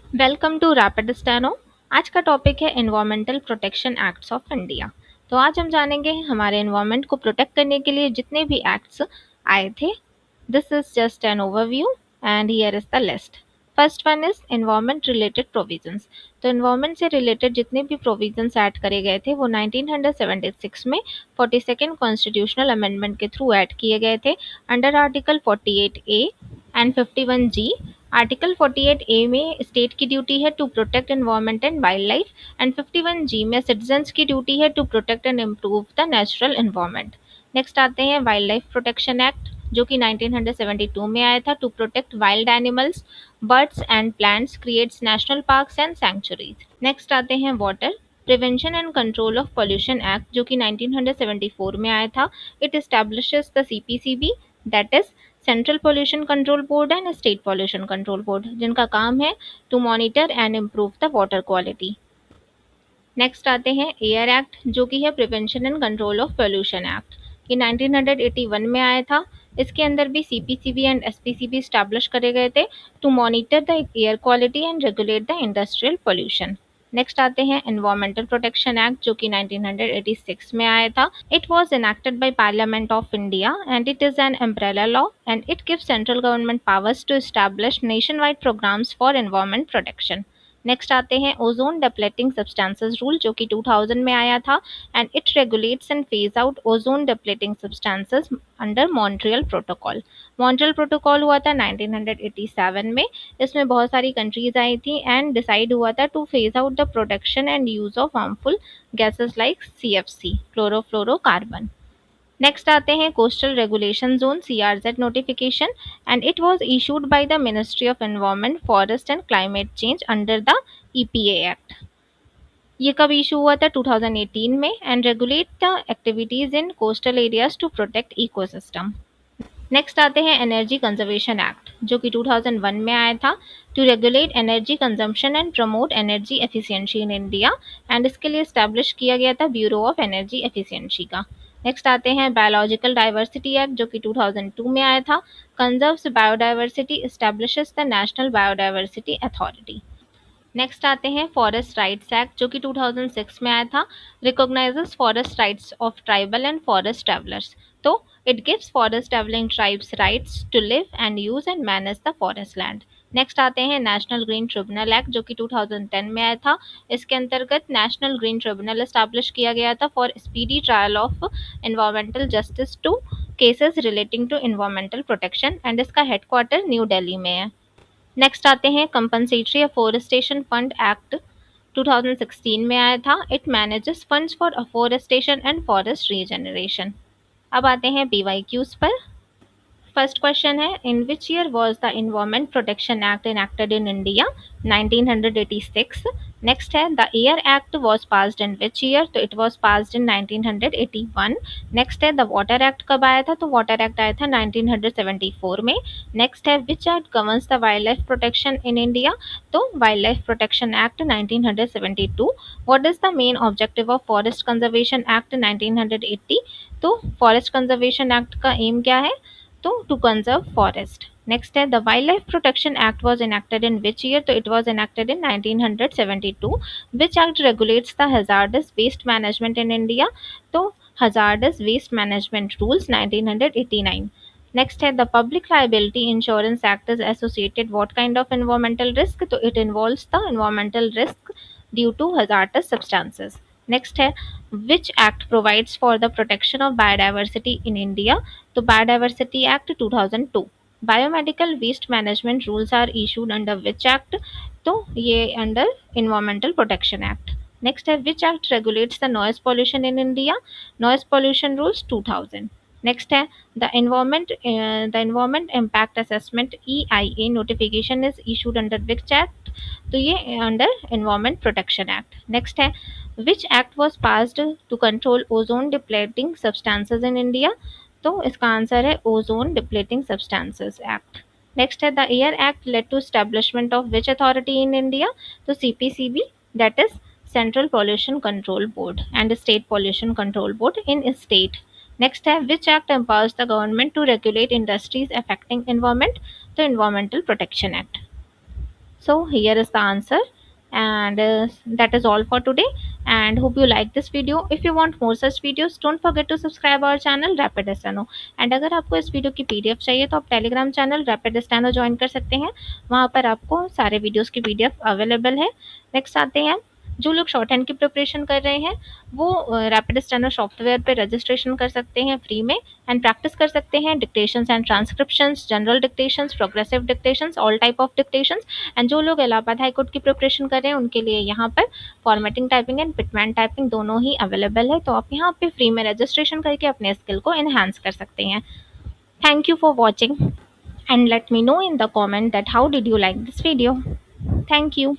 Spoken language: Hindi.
Welcome to rapid steno. आज का टॉपिक है environmental protection acts of India. तो आज हम जानेंगे हमारे एनवायरमेंट को प्रोटेक्ट करने के लिए जितने भी एक्ट्स आए थे। This is just an overview and here is the list. First one is environment related provisions. तो एनवायरमेंट से रिलेटेड जितने भी प्रोविजंस ऐड करे गए थे वो 1976 में 42nd कॉन्स्टिट्यूशनल अमेंडमेंट के थ्रू ऐड किए गए थे under article 48A and 51G। Article 48A में स्टेट की ड्यूटी है to protect environment and wild life and 51G में सिटीजन्स की ड्यूटी है to protect and improve the natural environment. Next आते हैं वाइल्ड लाइफ प्रोटेक्शन एक्ट जो कि 1972 में आया था to protect wild animals, birds and plants, creates national parks and sanctuaries. Next आते हैं water prevention and control of pollution act जो कि 1974 में आया था। It establishes the CPCB, that is central pollution control board and state pollution control board, जिनका काम है to monitor and improve the water quality. Next आते हैं एयर एक्ट जो कि है prevention and control of pollution act. ये 1981 में आया था। इसके अंदर भी CPCB एंड SPCB स्टैब्लिश करे गए थे to monitor the air quality and regulate the industrial pollution. Next आते हैं एनवायरमेंटल प्रोटेक्शन एक्ट जो कि 1986 में आया था। It was enacted by Parliament of India and it is an umbrella law and it gives central government powers to establish nationwide programs for environment protection। Next आते हैं ओजोन डिप्लेटिंग सब्सटेंसेस रूल जो कि 2000 में आया था and it regulates and phase out ozone depleting substances under Montreal protocol. Montreal protocol हुआ था 1987 में। इसमें बहुत सारी कंट्रीज आई थी एंड डिसाइड हुआ था to phase out the production and use of harmful gases like CFC, chlorofluorocarbon. Next आते हैं coastal regulation zone CRZ notification and it was issued by the ministry of environment, forest and climate change under the EPA act. ये कब इशू हुआ था? 2018 में and regulate the activities in coastal areas to protect ecosystem. Next आते हैं एनर्जी कंजर्वेशन एक्ट जो कि 2001 में आया था to regulate energy consumption and promote energy efficiency in India and इसके लिए स्टैब्लिश किया गया था ब्यूरो ऑफ एनर्जी एफिशिएंसी का। नेक्स्ट आते हैं बायोलॉजिकल डाइवर्सिटी एक्ट जो कि 2002 में आया था। Conserves biodiversity, establishes the national biodiversity authority. Next आते हैं फॉरेस्ट राइट्स एक्ट जो कि 2006 में आया था। Recognises forest rights of tribal and forest travellers. तो it gives forest travelling tribes rights to live and use and manage the forest land. Next आते हैं नेशनल ग्रीन ट्रिब्यूनल एक्ट जो कि 2010 में आया था। इसके अंतर्गत नेशनल ग्रीन ट्रिब्यूनल एस्टैब्लिश किया गया था for speedy trial of environmental justice to cases relating to environmental protection and इसका हेडक्वार्टर न्यू दिल्ली में है। नेक्स्ट आते हैं कंपनसेटरी अफोरेस्टेशन फंड एक्ट 2016 में आया था। It manages funds for afforestation and forest regeneration. अब आते हैं PYQs पर। फर्स्ट क्वेश्चन है in which year was the environment protection act enacted in India? 1986। Next है the air act was passed in which year? तो it was passed in 1981। Next है द वाटर एक्ट कब आया था? तो वाटर एक्ट आया था 1974 में। नेक्स्ट है which act governs the wild life protection in India? तो wild life protection act 1972। What is the main objective of forest conservation act 1980? तो फॉरेस्ट कंजर्वेशन एक्ट का एम क्या है? तो टू कंजर्व फॉरेस्ट। नेक्स्ट है the wild life protection act was enacted in which year? तो it was enacted in 1972। which act regulates the hazardous waste management in India? तो hazardous waste management rules 1989। Next है the public liability insurance act is associated what kind of environmental risk? तो it involves the environmental risk due to hazardous substances। Next है which act provides for the protection of biodiversity in India? तो biodiversity act 2002। Biomedical waste management rules are issued under which act? तो ये under environmental protection act. Next है which act regulates the noise pollution in India? Noise pollution rules 2000। Next है the environment impact assessment EIA notification is issued under which act? तो ये under environment protection act. Next है which act was passed to control ozone depleting substances in India? तो इसका आंसर है ozone depleting substances act. Next है the air act led to establishment of which authority in India? तो CPCB, that is central pollution control board and state pollution control board in state. Next है which act empowers the government to regulate industries affecting environment? तो environmental protection act. So here is the answer, and that is all for today, and hope you like this video. If you want more such videos, don't forget to subscribe our channel Rapid Steno. And अगर आपको इस वीडियो की पीडीएफ चाहिए तो आप Telegram channel rapid steno join कर सकते हैं, वहाँ पर आपको सारे वीडियोस की पीडीएफ अवेलेबल है। नेक्स्ट आते हैं, जो लोग शॉर्ट हैंड की प्रिपरेशन कर रहे हैं वो रैपिड स्टैनो सॉफ्टवेयर पे रजिस्ट्रेशन कर सकते हैं फ्री में, एंड प्रैक्टिस कर सकते हैं dictations and transcriptions, general dictations, progressive dictations, all type of dictations. And जो लोग इलाहाबाद हाई कोर्ट की प्रिपरेशन कर रहे हैं उनके लिए यहाँ पर formatting typing and Pitman typing दोनों ही अवेलेबल है, तो आप यहाँ पे फ्री में रजिस्ट्रेशन करके अपने स्किल को एनहांस कर सकते हैं। Thank you for watching, and let me know in the comment that how did you like this video. Thank you.